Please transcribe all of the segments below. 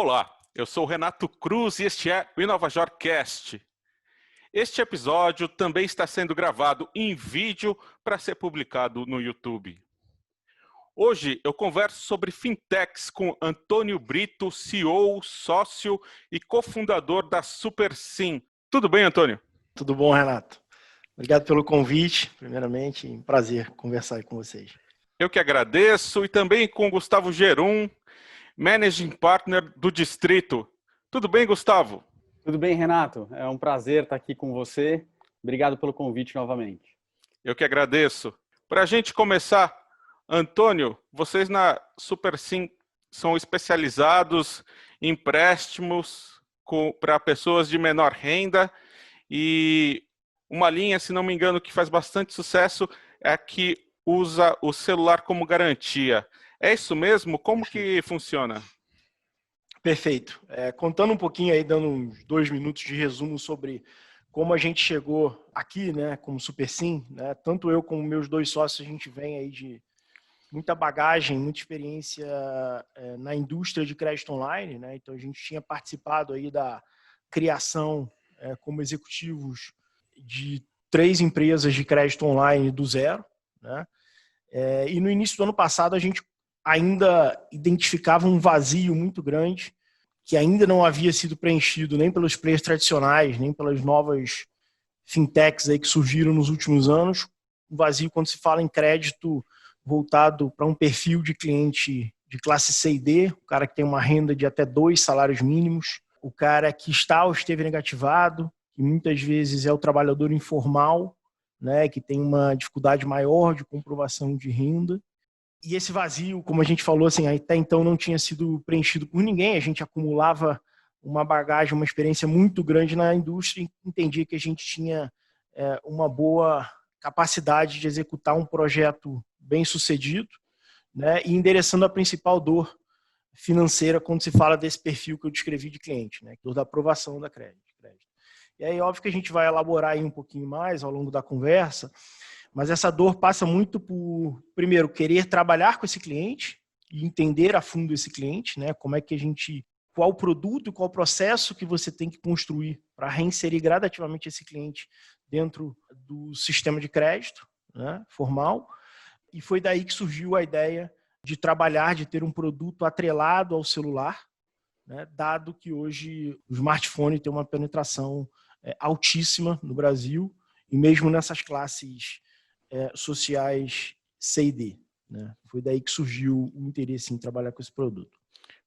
Olá, eu sou o Renato Cruz e este é o InovaJorCast. Este episódio também está sendo gravado em vídeo para ser publicado no YouTube. Hoje eu converso sobre fintechs com Antônio Brito, CEO, sócio e cofundador da SuperSim. Tudo bem, Antônio? Tudo bom, Renato? Obrigado pelo convite, primeiramente, um prazer conversar aí com vocês. Eu que agradeço, e também com Gustavo Gerum, Managing Partner do Distrito. Tudo bem, Gustavo? Tudo bem, Renato? É um prazer estar aqui com você. Obrigado pelo convite novamente. Eu que agradeço. Para a gente começar, Antônio, vocês na SuperSim são especializados em empréstimos para pessoas de menor renda e uma linha, se não me engano, que faz bastante sucesso é a que usa o celular como garantia. É isso mesmo? Como que funciona? Perfeito. Contando um pouquinho aí, dando uns 2 minutos de resumo sobre como a gente chegou aqui, né, como SuperSim, né, tanto eu como meus 2 sócios, a gente vem aí de muita bagagem, muita experiência na indústria de crédito online, né, então a gente tinha participado aí da criação como executivos de 3 empresas de crédito online do zero, né, e no início do ano passado a gente ainda identificava um vazio muito grande que ainda não havia sido preenchido nem pelos players tradicionais, nem pelas novas fintechs aí que surgiram nos últimos anos. Um vazio quando se fala em crédito voltado para um perfil de cliente de classe C e D, o cara que tem uma renda de até 2 salários mínimos, o cara que está ou esteve negativado, que muitas vezes é o trabalhador informal, né, que tem uma dificuldade maior de comprovação de renda. E esse vazio, como a gente falou, assim, até então não tinha sido preenchido por ninguém, a gente acumulava uma bagagem, uma experiência muito grande na indústria e entendia que a gente tinha uma boa capacidade de executar um projeto bem sucedido, né, e endereçando a principal dor financeira quando se fala desse perfil que eu descrevi de cliente, né, dor da aprovação da crédito. E aí, óbvio que a gente vai elaborar aí um pouquinho mais ao longo da conversa, mas essa dor passa muito por, primeiro, querer trabalhar com esse cliente e entender a fundo esse cliente, né? Como é que a gente, qual produto, qual processo que você tem que construir para reinserir gradativamente esse cliente dentro do sistema de crédito, né, formal. E foi daí que surgiu a ideia de trabalhar, de ter um produto atrelado ao celular, né, dado que hoje o smartphone tem uma penetração altíssima no Brasil e mesmo nessas classes sociais C e D, né? Foi daí que surgiu o interesse em trabalhar com esse produto.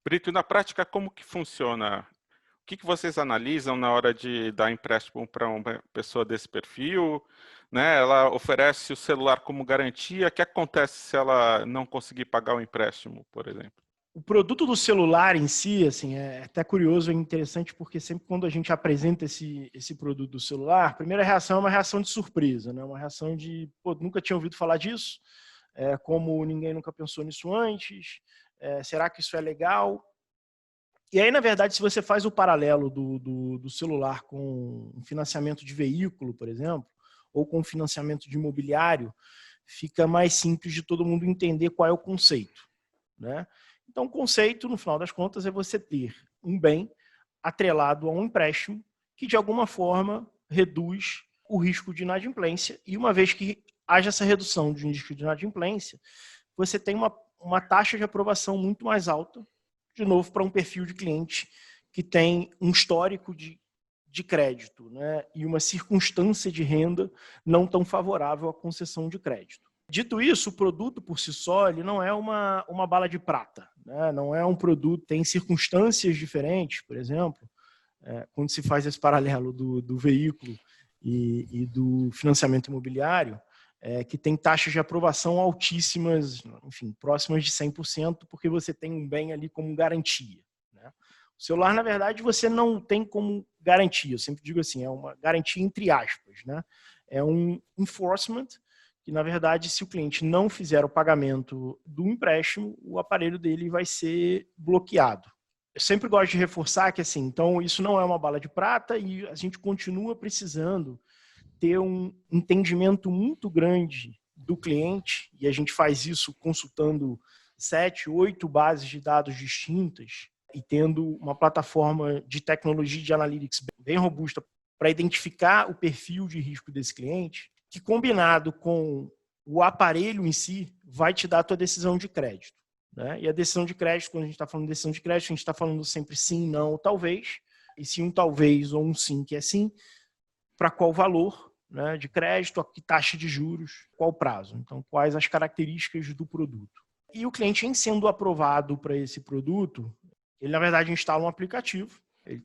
Brito, e na prática, como que funciona? O que vocês analisam na hora de dar empréstimo para uma pessoa desse perfil? Né? Ela oferece o celular como garantia. O que acontece se ela não conseguir pagar o empréstimo, por exemplo? O produto do celular em si, assim, é até curioso e interessante, porque sempre quando a gente apresenta esse produto do celular, a primeira reação é uma reação de surpresa, né? Uma reação de, pô, nunca tinha ouvido falar disso, como ninguém nunca pensou nisso antes, será que isso é legal? E aí, na verdade, se você faz o paralelo do celular com um financiamento de veículo, por exemplo, ou com financiamento de imobiliário, fica mais simples de todo mundo entender qual é o conceito, né? Então, o conceito, no final das contas, é você ter um bem atrelado a um empréstimo que, de alguma forma, reduz o risco de inadimplência. E uma vez que haja essa redução de risco de inadimplência, você tem uma taxa de aprovação muito mais alta, de novo, para um perfil de cliente que tem um histórico de crédito, né, e uma circunstância de renda não tão favorável à concessão de crédito. Dito isso, o produto por si só ele não é uma bala de prata, né? Não é um produto, tem circunstâncias diferentes, por exemplo, quando se faz esse paralelo do veículo e do financiamento imobiliário, que tem taxas de aprovação altíssimas, enfim, próximas de 100%, porque você tem um bem ali como garantia, né? O celular, na verdade, você não tem como garantia, eu sempre digo assim, é uma garantia entre aspas, né? É um enforcement, que, na verdade, se o cliente não fizer o pagamento do empréstimo, o aparelho dele vai ser bloqueado. Eu sempre gosto de reforçar que, assim, então, isso não é uma bala de prata e a gente continua precisando ter um entendimento muito grande do cliente, e a gente faz isso consultando 7, 8 bases de dados distintas, e tendo uma plataforma de tecnologia de analytics bem robusta para identificar o perfil de risco desse cliente, que combinado com o aparelho em si vai te dar a tua decisão de crédito. Né? E a decisão de crédito, quando a gente está falando de decisão de crédito, a gente está falando sempre sim, não ou talvez. E se um talvez ou um sim que é sim, para qual valor, né, de crédito, a que taxa de juros, qual prazo. Então, quais as características do produto. E o cliente, em sendo aprovado para esse produto, ele, na verdade, instala um aplicativo. Ele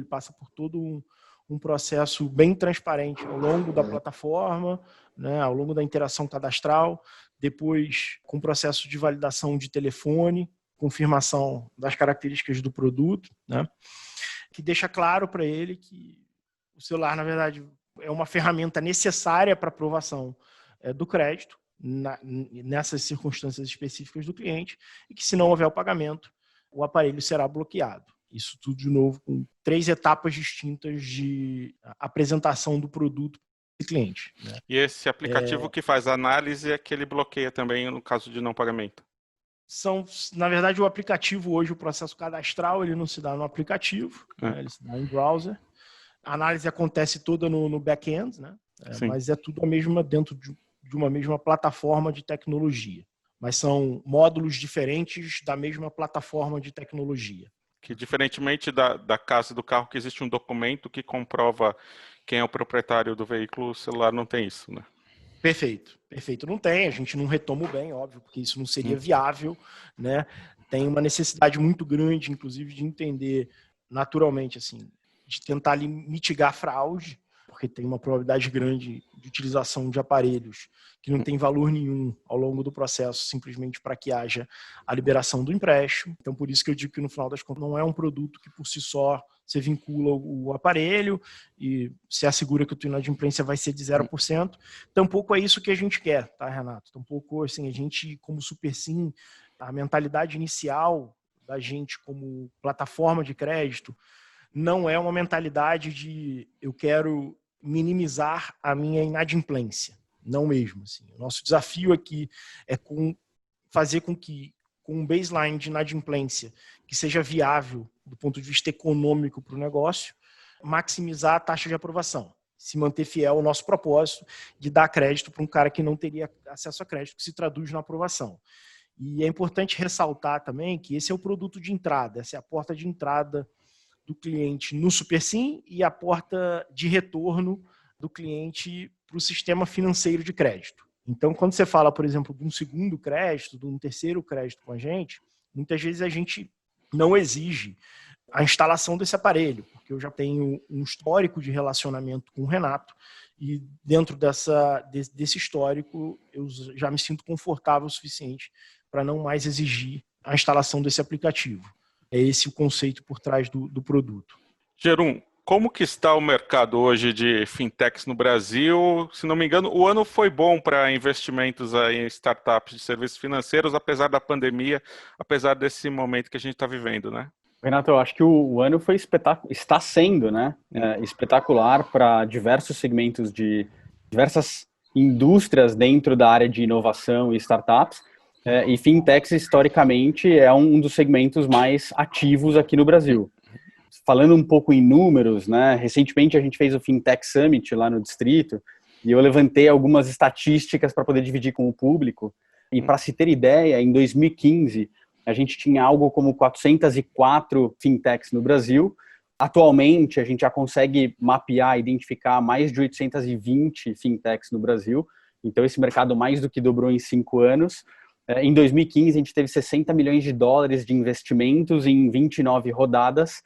passa por todo um processo bem transparente ao longo da plataforma, né, ao longo da interação cadastral, depois com o processo de validação de telefone, confirmação das características do produto, né, que deixa claro para ele que o celular, na verdade, é uma ferramenta necessária para aprovação do crédito, nessas circunstâncias específicas do cliente, e que se não houver o pagamento, o aparelho será bloqueado. Isso tudo, de novo, com 3 etapas distintas de apresentação do produto para o cliente. Né? E esse aplicativo que faz a análise é que ele bloqueia também no caso de não pagamento? Na verdade, o aplicativo hoje, o processo cadastral, ele não se dá no aplicativo, né? Ele se dá em browser. A análise acontece toda no back-end, né? Mas é tudo dentro de uma mesma plataforma de tecnologia. Mas são módulos diferentes da mesma plataforma de tecnologia. Que, diferentemente da casa do carro, que existe um documento que comprova quem é o proprietário do veículo, o celular não tem isso, né? Perfeito. Não tem, a gente não retoma o bem, óbvio, porque isso não seria viável, né? Tem uma necessidade muito grande, inclusive, de entender naturalmente, assim, de tentar mitigar fraude, porque tem uma probabilidade grande de utilização de aparelhos que não tem valor nenhum ao longo do processo, simplesmente para que haja a liberação do empréstimo. Então, por isso que eu digo que, no final das contas, não é um produto que, por si só, você vincula o aparelho e se assegura que a tua inadimplência vai ser de 0%. Tampouco é isso que a gente quer, tá, Renato? Tampouco, assim, a gente, como SuperSim, a mentalidade inicial da gente como plataforma de crédito não é uma mentalidade de eu quero minimizar a minha inadimplência. Não mesmo. Assim. O nosso desafio aqui é fazer com que, com um baseline de inadimplência que seja viável do ponto de vista econômico para o negócio, maximizar a taxa de aprovação. Se manter fiel ao nosso propósito de dar crédito para um cara que não teria acesso a crédito, que se traduz na aprovação. E é importante ressaltar também que esse é o produto de entrada, essa é a porta de entrada do cliente no SuperSim e a porta de retorno do cliente para o sistema financeiro de crédito. Então, quando você fala, por exemplo, de um segundo crédito, de um terceiro crédito com a gente, muitas vezes a gente não exige a instalação desse aparelho, porque eu já tenho um histórico de relacionamento com o Renato e dentro desse histórico eu já me sinto confortável o suficiente para não mais exigir a instalação desse aplicativo. É esse o conceito por trás do produto. Jerum, como que está o mercado hoje de fintechs no Brasil? Se não me engano, o ano foi bom para investimentos em startups de serviços financeiros, apesar da pandemia, apesar desse momento que a gente está vivendo, né? Renato, eu acho que o ano foi está sendo, né, espetacular para diversos segmentos de diversas indústrias dentro da área de inovação e startups. E fintechs, historicamente, é um dos segmentos mais ativos aqui no Brasil. Falando um pouco em números, né, recentemente a gente fez o Fintech Summit lá no Distrito e eu levantei algumas estatísticas para poder dividir com o público. E para se ter ideia, em 2015, a gente tinha algo como 404 fintechs no Brasil. Atualmente, a gente já consegue mapear, identificar mais de 820 fintechs no Brasil. Então, esse mercado mais do que dobrou em 5 anos. Em 2015, a gente teve 60 milhões de dólares de investimentos em 29 rodadas.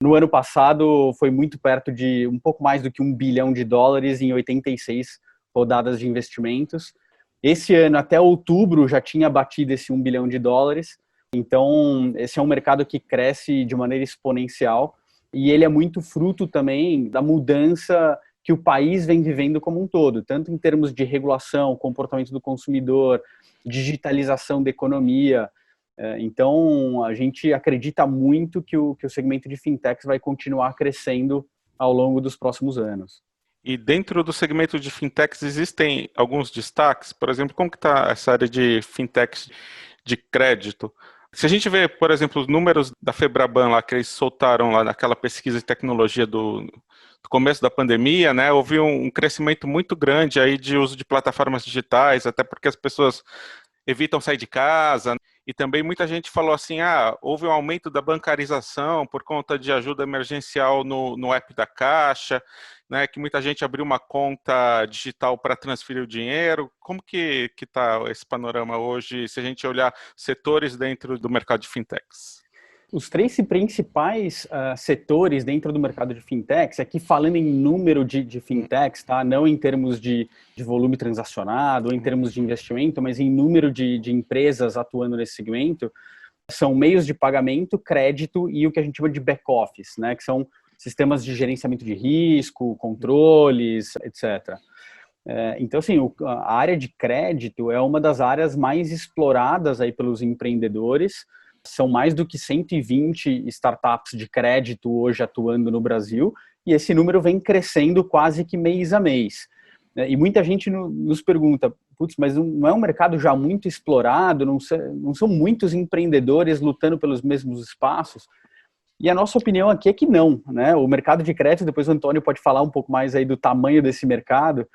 No ano passado, foi muito perto de um pouco mais do que $1 bilhão em 86 rodadas de investimentos. Esse ano, até outubro, já tinha batido esse $1 bilhão. Então, esse é um mercado que cresce de maneira exponencial e ele é muito fruto também da mudança que o país vem vivendo como um todo, tanto em termos de regulação, comportamento do consumidor, digitalização da economia. Então, a gente acredita muito que o segmento de fintechs vai continuar crescendo ao longo dos próximos anos. E dentro do segmento de fintechs existem alguns destaques? Por exemplo, como que está essa área de fintechs de crédito? Se a gente vê, por exemplo, os números da Febraban lá que eles soltaram lá naquela pesquisa de tecnologia do começo da pandemia, né, houve um crescimento muito grande aí de uso de plataformas digitais, até porque as pessoas evitam sair de casa, e também muita gente falou assim, houve um aumento da bancarização por conta de ajuda emergencial no app da Caixa, né, que muita gente abriu uma conta digital para transferir o dinheiro. Como que está esse panorama hoje, se a gente olhar setores dentro do mercado de fintechs? Os três principais setores dentro do mercado de fintechs, aqui falando em número de fintechs, tá? Não em termos de volume transacionado, ou em termos de investimento, mas em número de empresas atuando nesse segmento, são meios de pagamento, crédito e o que a gente chama de back-office, né? Que são sistemas de gerenciamento de risco, controles, etc. Então, assim, a área de crédito é uma das áreas mais exploradas aí pelos empreendedores. São mais do que 120 startups de crédito hoje atuando no Brasil, e esse número vem crescendo quase que mês a mês. E muita gente nos pergunta, putz, mas não é um mercado já muito explorado, não são muitos empreendedores lutando pelos mesmos espaços? E a nossa opinião aqui é que não, né? O mercado de crédito, depois o Antônio pode falar um pouco mais aí do tamanho desse mercado,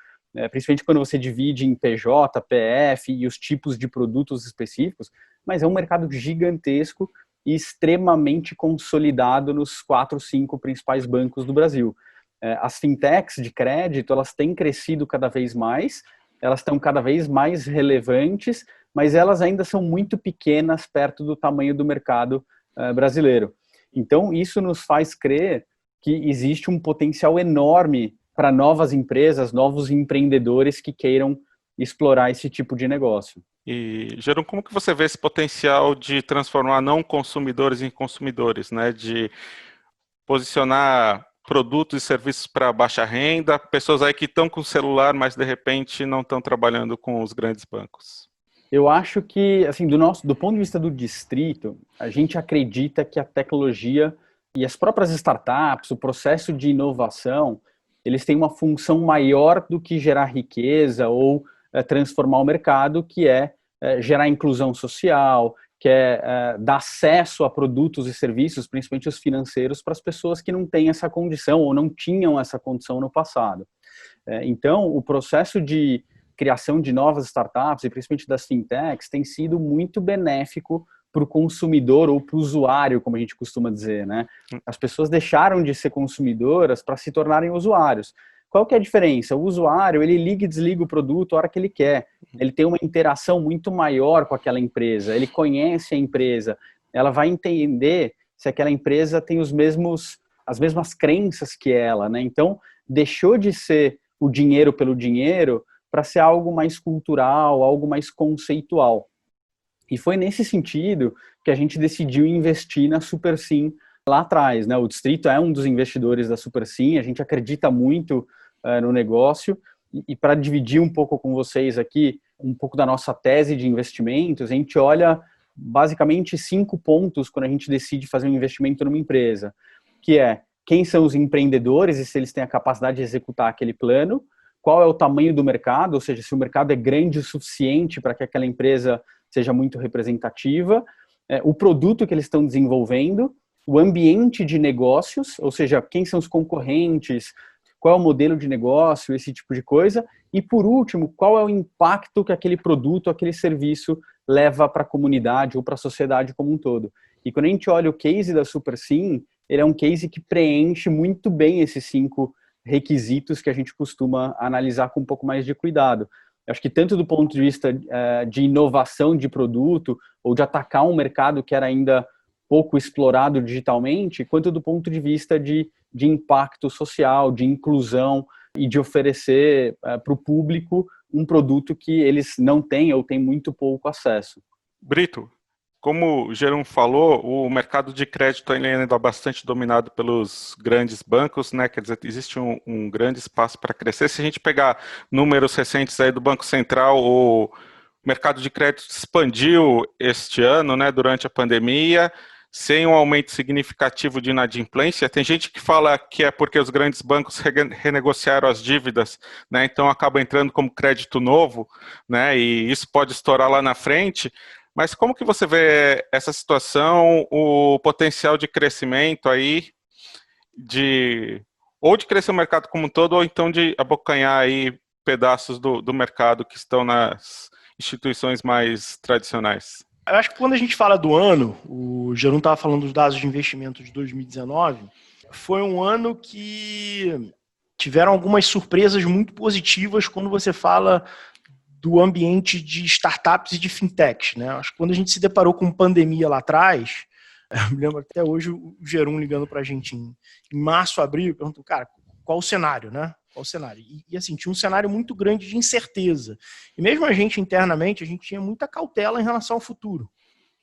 principalmente quando você divide em PJ, PF e os tipos de produtos específicos, mas é um mercado gigantesco e extremamente consolidado nos 4, 5 principais bancos do Brasil. As fintechs de crédito, elas têm crescido cada vez mais, elas estão cada vez mais relevantes, mas elas ainda são muito pequenas perto do tamanho do mercado brasileiro. Então, isso nos faz crer que existe um potencial enorme para novas empresas, novos empreendedores que queiram explorar esse tipo de negócio. E, Jerônimo, como que você vê esse potencial de transformar não consumidores em consumidores, né? De posicionar produtos e serviços para baixa renda, pessoas aí que estão com o celular, mas de repente não estão trabalhando com os grandes bancos? Eu acho que, assim, do ponto de vista do distrito, a gente acredita que a tecnologia e as próprias startups, o processo de inovação, eles têm uma função maior do que gerar riqueza ou transformar o mercado, que é gerar inclusão social, que é dar acesso a produtos e serviços, principalmente os financeiros, para as pessoas que não têm essa condição ou não tinham essa condição no passado. Então, o processo de criação de novas startups, e principalmente das fintechs, tem sido muito benéfico para o consumidor ou para o usuário, como a gente costuma dizer, né? As pessoas deixaram de ser consumidoras para se tornarem usuários. Qual que é a diferença? O usuário, ele liga e desliga o produto a hora que ele quer. Ele tem uma interação muito maior com aquela empresa. Ele conhece a empresa. Ela vai entender se aquela empresa tem as mesmas crenças que ela, né? Então, deixou de ser o dinheiro pelo dinheiro para ser algo mais cultural, algo mais conceitual. E foi nesse sentido que a gente decidiu investir na SuperSim lá atrás, né? O Distrito é um dos investidores da SuperSim, a gente acredita muito no negócio, e para dividir um pouco com vocês aqui, um pouco da nossa tese de investimentos, a gente olha basicamente 5 pontos quando a gente decide fazer um investimento numa empresa, que é quem são os empreendedores e se eles têm a capacidade de executar aquele plano, qual é o tamanho do mercado, ou seja, se o mercado é grande o suficiente para que aquela empresa seja muito representativa, o produto que eles estão desenvolvendo, o ambiente de negócios, ou seja, quem são os concorrentes, qual é o modelo de negócio, esse tipo de coisa, e por último, qual é o impacto que aquele produto, aquele serviço leva para a comunidade ou para a sociedade como um todo. E quando a gente olha o case da SuperSim, ele é um case que preenche muito bem esses 5 requisitos que a gente costuma analisar com um pouco mais de cuidado. Eu acho que tanto do ponto de vista de inovação de produto ou de atacar um mercado que era ainda pouco explorado digitalmente, quanto do ponto de vista de impacto social, de inclusão e de oferecer para o público um produto que eles não têm ou têm muito pouco acesso. Brito, como o Jerônimo falou, o mercado de crédito ainda é bastante dominado pelos grandes bancos, né? Quer dizer, existe um grande espaço para crescer. Se a gente pegar números recentes aí do Banco Central, o mercado de crédito expandiu este ano, né, durante a pandemia, sem um aumento significativo de inadimplência. Tem gente que fala que é porque os grandes bancos renegociaram as dívidas, né, então acaba entrando como crédito novo, né, e isso pode estourar lá na frente. Mas como que você vê essa situação, o potencial de crescimento aí, ou de crescer o mercado como um todo, ou então de abocanhar aí pedaços do mercado que estão nas instituições mais tradicionais? Eu acho que quando a gente fala do ano, o Jeron estava falando dos dados de investimento de 2019, foi um ano que tiveram algumas surpresas muito positivas quando você fala do ambiente de startups e de fintechs, né? Acho que quando a gente se deparou com pandemia lá atrás, eu me lembro até hoje o Jeron ligando para a gente em março, abril, perguntou, cara, qual o cenário, né? Qual o cenário? E assim, tinha um cenário muito grande de incerteza. E mesmo a gente internamente, a gente tinha muita cautela em relação ao futuro,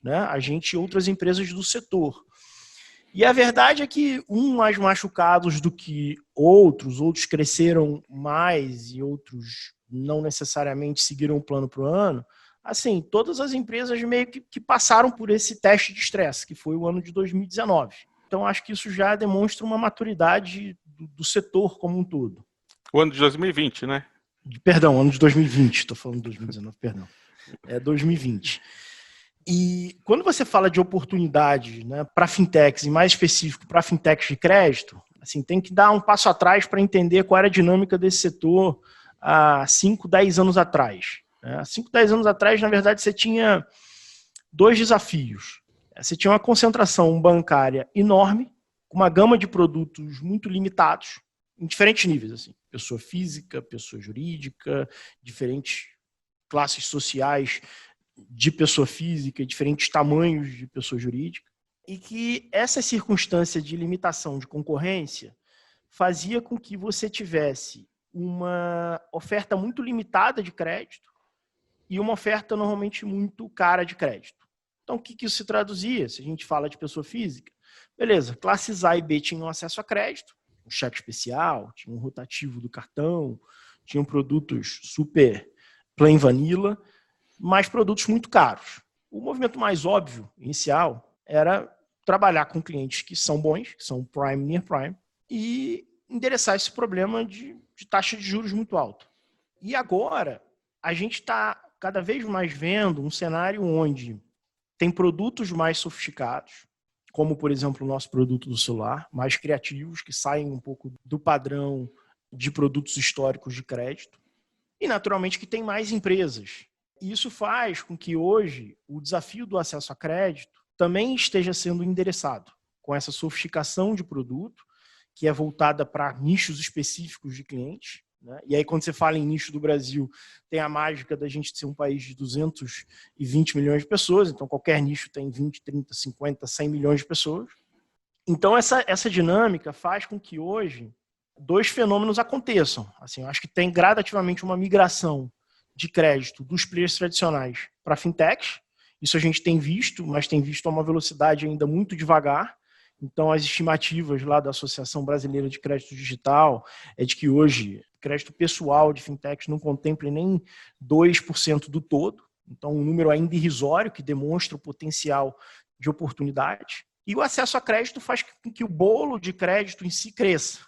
né? A gente e outras empresas do setor. E a verdade é que mais machucados do que outros cresceram mais e outros não necessariamente seguiram o plano para o ano. Assim, todas as empresas meio que passaram por esse teste de estresse, que foi o ano de 2019. Então, acho que isso já demonstra uma maturidade do setor como um todo. O ano de 2020, né? Perdão, ano de 2020. Estou falando de 2019, perdão. É 2020. E quando você fala de oportunidade, né, para fintechs, e mais específico para fintechs de crédito, assim, tem que dar um passo atrás para entender qual era a dinâmica desse setor há 5, 10 anos atrás. Há 5, 10 anos atrás, na verdade, você tinha dois desafios. Você tinha uma concentração bancária enorme, com uma gama de produtos muito limitados, em diferentes níveis, assim, pessoa física, pessoa jurídica, diferentes classes sociais de pessoa física, diferentes tamanhos de pessoa jurídica, e que essa circunstância de limitação de concorrência fazia com que você tivesse uma oferta muito limitada de crédito e uma oferta normalmente muito cara de crédito. Então, o que isso se traduzia? Se a gente fala de pessoa física, beleza, classes A e B tinham acesso a crédito, um cheque especial, tinha um rotativo do cartão, tinham produtos super plain vanilla, mas produtos muito caros. O movimento mais óbvio, inicial, era trabalhar com clientes que são bons, que são prime, near prime, e endereçar esse problema de taxa de juros muito alta. E agora, a gente está cada vez mais vendo um cenário onde tem produtos mais sofisticados, como, por exemplo, o nosso produto do celular, mais criativos, que saem um pouco do padrão de produtos históricos de crédito, e, naturalmente, que tem mais empresas. E isso faz com que hoje o desafio do acesso a crédito também esteja sendo endereçado com essa sofisticação de produto, que é voltada para nichos específicos de clientes, né? E aí, quando você fala em nicho do Brasil, tem a mágica da gente ser um país de 220 milhões de pessoas, então qualquer nicho tem 20, 30, 50, 100 milhões de pessoas. Então, essa dinâmica faz com que hoje dois fenômenos aconteçam. Assim, eu acho que tem gradativamente uma migração de crédito dos players tradicionais para fintechs. Isso a gente tem visto, mas tem visto a uma velocidade ainda muito devagar. Então, as estimativas lá da Associação Brasileira de Crédito Digital é de que hoje crédito pessoal de fintechs não contemple nem 2% do todo. Então, um número ainda irrisório que demonstra o potencial de oportunidade. E o acesso a crédito faz com que o bolo de crédito em si cresça.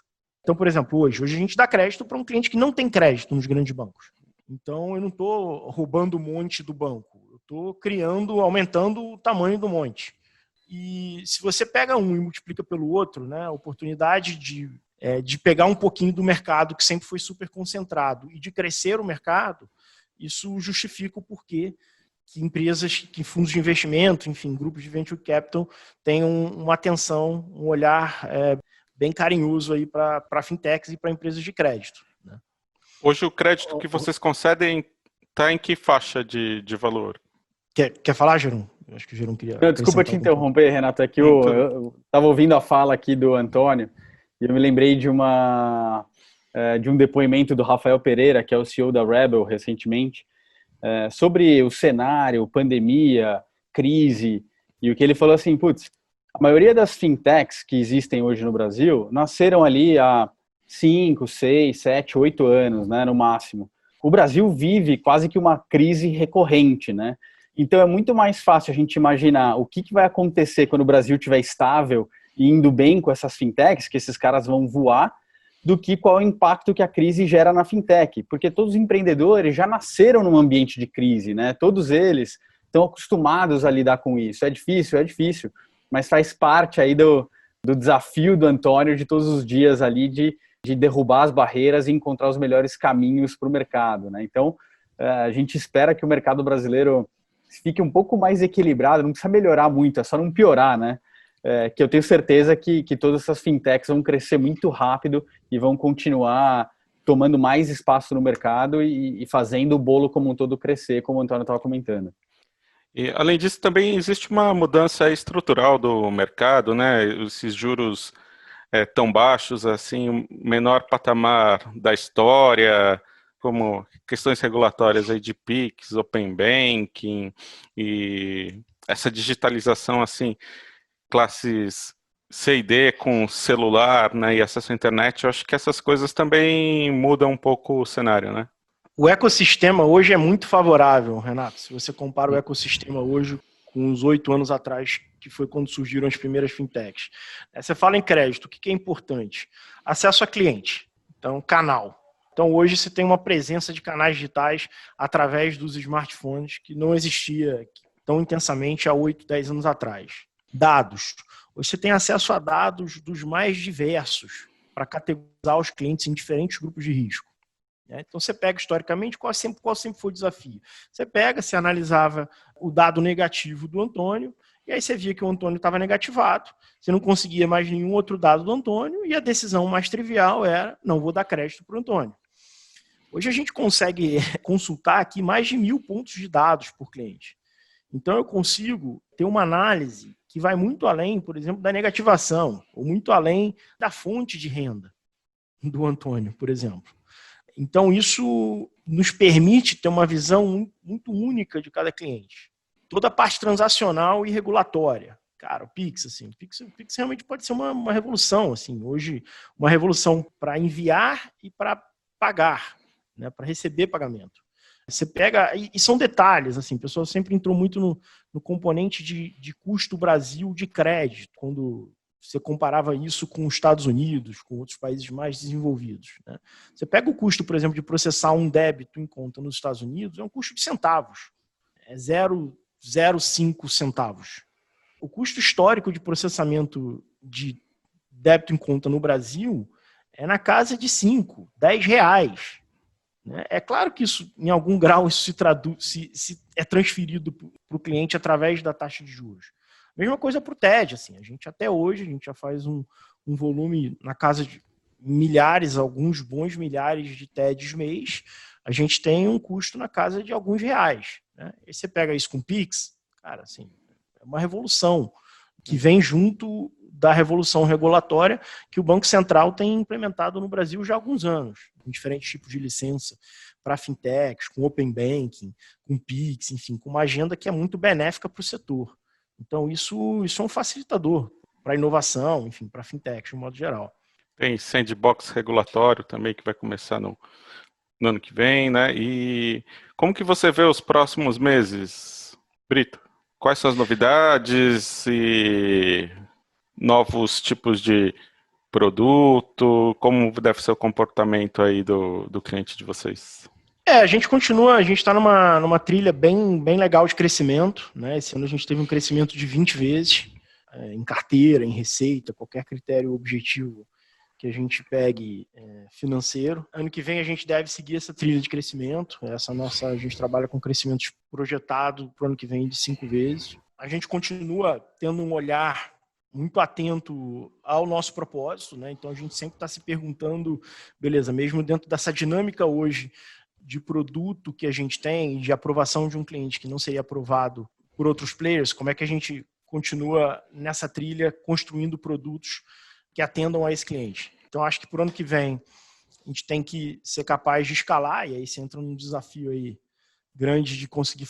Então, por exemplo, hoje a gente dá crédito para um cliente que não tem crédito nos grandes bancos. Então, eu não estou roubando o monte do banco. Eu estou aumentando o tamanho do monte. E se você pega um e multiplica pelo outro, né, a oportunidade de pegar um pouquinho do mercado que sempre foi super concentrado e de crescer o mercado, isso justifica o porquê que empresas, que fundos de investimento, enfim, grupos de venture capital têm uma atenção, um olhar bem carinhoso aí para fintechs e para empresas de crédito, né? Hoje o crédito que vocês concedem está em que faixa de valor? Quer falar, Jeron? Eu acho que o Jeron queria... Não, desculpa te interromper, Renato, é que eu estava ouvindo a fala aqui do Antônio e eu me lembrei de um depoimento do Rafael Pereira, que é o CEO da Rebel, recentemente, sobre o cenário, pandemia, crise, e o que ele falou assim, a maioria das fintechs que existem hoje no Brasil nasceram ali há 5, 6, 7, 8 anos, né, no máximo. O Brasil vive quase que uma crise recorrente, né? Então é muito mais fácil a gente imaginar o que vai acontecer quando o Brasil estiver estável e indo bem com essas fintechs, que esses caras vão voar, do que qual é o impacto que a crise gera na fintech. Porque todos os empreendedores já nasceram num ambiente de crise, né? Todos eles estão acostumados a lidar com isso. É difícil, mas faz parte aí do desafio do Antônio de todos os dias ali de derrubar as barreiras e encontrar os melhores caminhos para o mercado, né? Então, a gente espera que o mercado brasileiro fique um pouco mais equilibrado, não precisa melhorar muito, é só não piorar, né? Que eu tenho certeza que todas essas fintechs vão crescer muito rápido e vão continuar tomando mais espaço no mercado e fazendo o bolo como um todo crescer, como o Antônio estava comentando. E, além disso, também existe uma mudança estrutural do mercado, né? Esses juros tão baixos, assim, o menor patamar da história, como questões regulatórias aí de PIX, Open Banking e essa digitalização, assim, classes C e D com celular, né, e acesso à internet, eu acho que essas coisas também mudam um pouco o cenário, né? O ecossistema hoje é muito favorável, Renato. Se você compara o ecossistema hoje com uns 8 anos atrás, que foi quando surgiram as primeiras fintechs. Você fala em crédito, o que é importante? Acesso a cliente, então canal. Então hoje você tem uma presença de canais digitais através dos smartphones que não existia tão intensamente há 8, 10 anos atrás. Dados. Hoje você tem acesso a dados dos mais diversos para categorizar os clientes em diferentes grupos de risco. Então você pega historicamente qual sempre foi o desafio. Você analisava o dado negativo do Antônio, e aí você via que o Antônio estava negativado, você não conseguia mais nenhum outro dado do Antônio, e a decisão mais trivial era, não vou dar crédito para o Antônio. Hoje a gente consegue consultar aqui mais de 1.000 pontos de dados por cliente. Então eu consigo ter uma análise que vai muito além, por exemplo, da negativação, ou muito além da fonte de renda do Antônio, por exemplo. Então, isso nos permite ter uma visão muito única de cada cliente. Toda a parte transacional e regulatória. Cara, o Pix, assim, o Pix realmente pode ser uma revolução. Assim, hoje, uma revolução para enviar e para pagar, né, para receber pagamento. Você pega, e são detalhes, assim, o pessoal sempre entrou muito no componente de custo Brasil de crédito, quando você comparava isso com os Estados Unidos, com outros países mais desenvolvidos, né? Você pega o custo, por exemplo, de processar um débito em conta nos Estados Unidos, é um custo de centavos. É 0,05 centavos. O custo histórico de processamento de débito em conta no Brasil é na casa de 5, 10 reais. É claro que isso, em algum grau, isso se é transferido para o cliente através da taxa de juros. Mesma coisa para o TED, assim, até hoje a gente já faz um volume na casa de milhares, alguns bons milhares de TEDs mês, a gente tem um custo na casa de alguns reais, né? E você pega isso com Pix, cara, assim, é uma revolução que vem junto da revolução regulatória que o Banco Central tem implementado no Brasil já há alguns anos, com diferentes tipos de licença para fintechs, com Open Banking, com Pix, enfim, com uma agenda que é muito benéfica para o setor. Então, isso é um facilitador para a inovação, enfim, para a fintech, de um modo geral. Tem sandbox regulatório também que vai começar no ano que vem, né? E como que você vê os próximos meses, Brito? Quais são as novidades e novos tipos de produto? Como deve ser o comportamento aí do cliente de vocês? A gente está numa trilha bem legal de crescimento, né? Esse ano a gente teve um crescimento de 20 vezes, em carteira, em receita, qualquer critério objetivo que a gente pegue financeiro. Ano que vem a gente deve seguir essa trilha de crescimento, a gente trabalha com crescimento projetado para o ano que vem de 5 vezes. A gente continua tendo um olhar muito atento ao nosso propósito, né? Então a gente sempre está se perguntando, beleza, mesmo dentro dessa dinâmica hoje de produto que a gente tem, de aprovação de um cliente que não seria aprovado por outros players, como é que a gente continua nessa trilha construindo produtos que atendam a esse cliente. Então, acho que por ano que vem a gente tem que ser capaz de escalar, e aí você entra num desafio aí grande de conseguir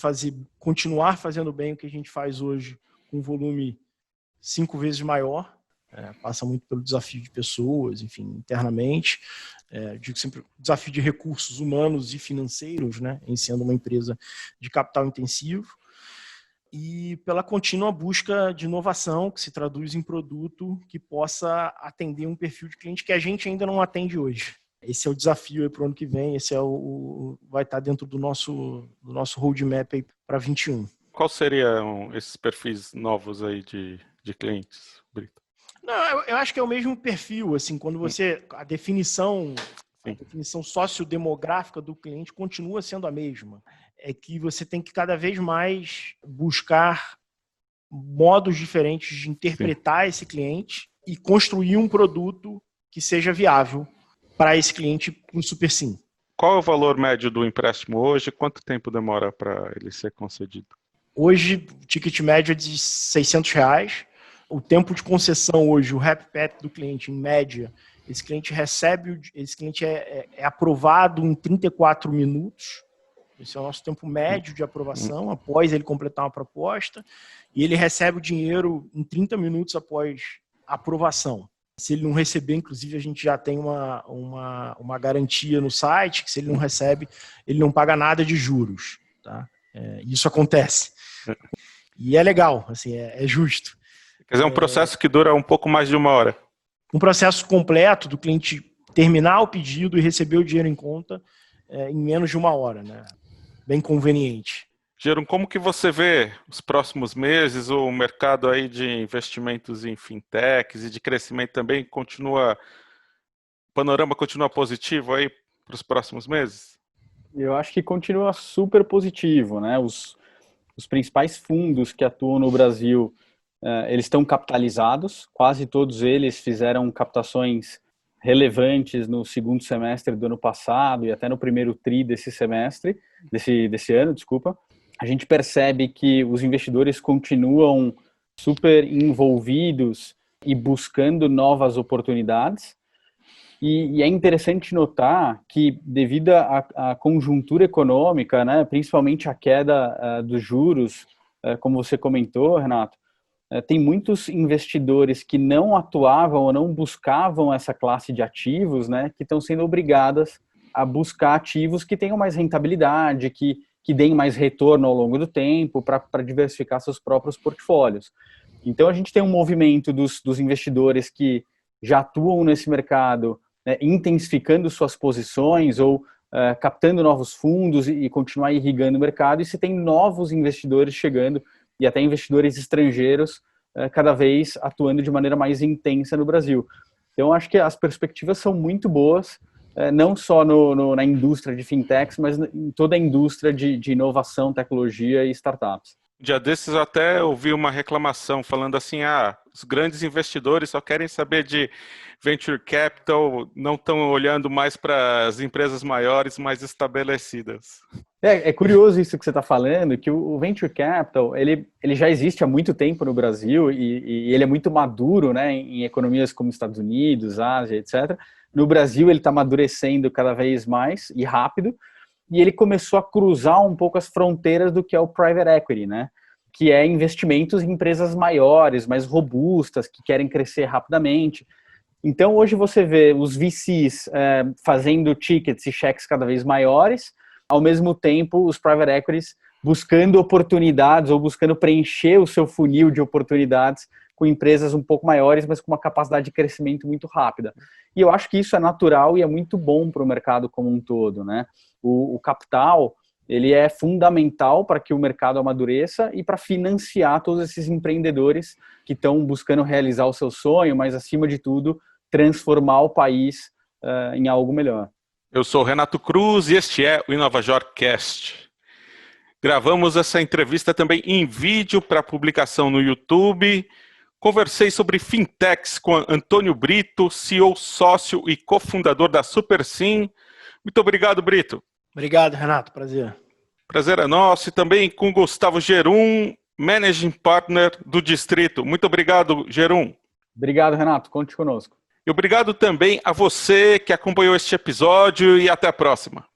continuar fazendo bem o que a gente faz hoje com um volume 5 vezes maior. Passa muito pelo desafio de pessoas, enfim, internamente. Digo sempre, desafio de recursos humanos e financeiros, né, em sendo uma empresa de capital intensivo, e pela contínua busca de inovação que se traduz em produto que possa atender um perfil de cliente que a gente ainda não atende hoje. Esse é o desafio para o ano que vem, vai estar dentro do nosso roadmap para 21. Quais seriam esses perfis novos aí de clientes, Brito? Não, eu acho que é o mesmo perfil, assim, quando a definição sociodemográfica do cliente continua sendo a mesma. É que você tem que cada vez mais buscar modos diferentes de interpretar esse cliente e construir um produto que seja viável para esse cliente para o Super Sim. Qual é o valor médio do empréstimo hoje? Quanto tempo demora para ele ser concedido? Hoje, o ticket médio é de R$600. O tempo de concessão hoje, o RapPet do cliente, em média, esse cliente é aprovado em 34 minutos. Esse é o nosso tempo médio de aprovação, após ele completar uma proposta. E ele recebe o dinheiro em 30 minutos após a aprovação. Se ele não receber, inclusive, a gente já tem uma garantia no site, que se ele não recebe, ele não paga nada de juros. Tá? Isso acontece. E é legal, assim, é justo. Quer dizer, um processo que dura um pouco mais de 1 hora. Um processo completo do cliente terminar o pedido e receber o dinheiro em conta em menos de 1 hora, né? Bem conveniente. Jeroen, como que você vê os próximos meses, o mercado aí de investimentos em fintechs e de crescimento também o panorama continua positivo aí para os próximos meses? Eu acho que continua super positivo, né? Os principais fundos que atuam no Brasil, eles estão capitalizados, quase todos eles fizeram captações relevantes no segundo semestre do ano passado e até no primeiro tri desse ano, desculpa. A gente percebe que os investidores continuam super envolvidos e buscando novas oportunidades. E é interessante notar que, devido à conjuntura econômica, né, principalmente a queda dos juros, como você comentou, Renato, tem muitos investidores que não atuavam ou não buscavam essa classe de ativos, né, que estão sendo obrigadas a buscar ativos que tenham mais rentabilidade, que deem mais retorno ao longo do tempo para diversificar seus próprios portfólios. Então, a gente tem um movimento dos investidores que já atuam nesse mercado, né, intensificando suas posições ou captando novos fundos e continuar irrigando o mercado, e se tem novos investidores chegando e até investidores estrangeiros cada vez atuando de maneira mais intensa no Brasil. Então, acho que as perspectivas são muito boas, não só na indústria de fintechs, mas em toda a indústria de inovação, tecnologia e startups. Um dia desses eu até ouvi uma reclamação falando assim, os grandes investidores só querem saber de venture capital, não estão olhando mais para as empresas maiores, mais estabelecidas. É curioso isso que você está falando, que o venture capital, ele já existe há muito tempo no Brasil e ele é muito maduro, né, em economias como Estados Unidos, Ásia, etc. No Brasil ele está amadurecendo cada vez mais e rápido, e ele começou a cruzar um pouco as fronteiras do que é o private equity, né? Que é investimentos em empresas maiores, mais robustas, que querem crescer rapidamente. Então, hoje você vê os VCs fazendo tickets e cheques cada vez maiores, ao mesmo tempo os private equities buscando oportunidades ou buscando preencher o seu funil de oportunidades com empresas um pouco maiores, mas com uma capacidade de crescimento muito rápida. E eu acho que isso é natural e é muito bom para o mercado como um todo, né? O capital, ele é fundamental para que o mercado amadureça e para financiar todos esses empreendedores que estão buscando realizar o seu sonho, mas, acima de tudo, transformar o país em algo melhor. Eu sou o Renato Cruz e este é o InovaJorcast. Gravamos essa entrevista também em vídeo para publicação no YouTube. Conversei sobre fintechs com Antônio Brito, CEO, sócio e cofundador da SuperSim. Muito obrigado, Brito. Obrigado, Renato. Prazer. Prazer é nosso. E também com Gustavo Gerum, Managing Partner do Distrito. Muito obrigado, Gerum. Obrigado, Renato. Conte conosco. E obrigado também a você que acompanhou este episódio e até a próxima.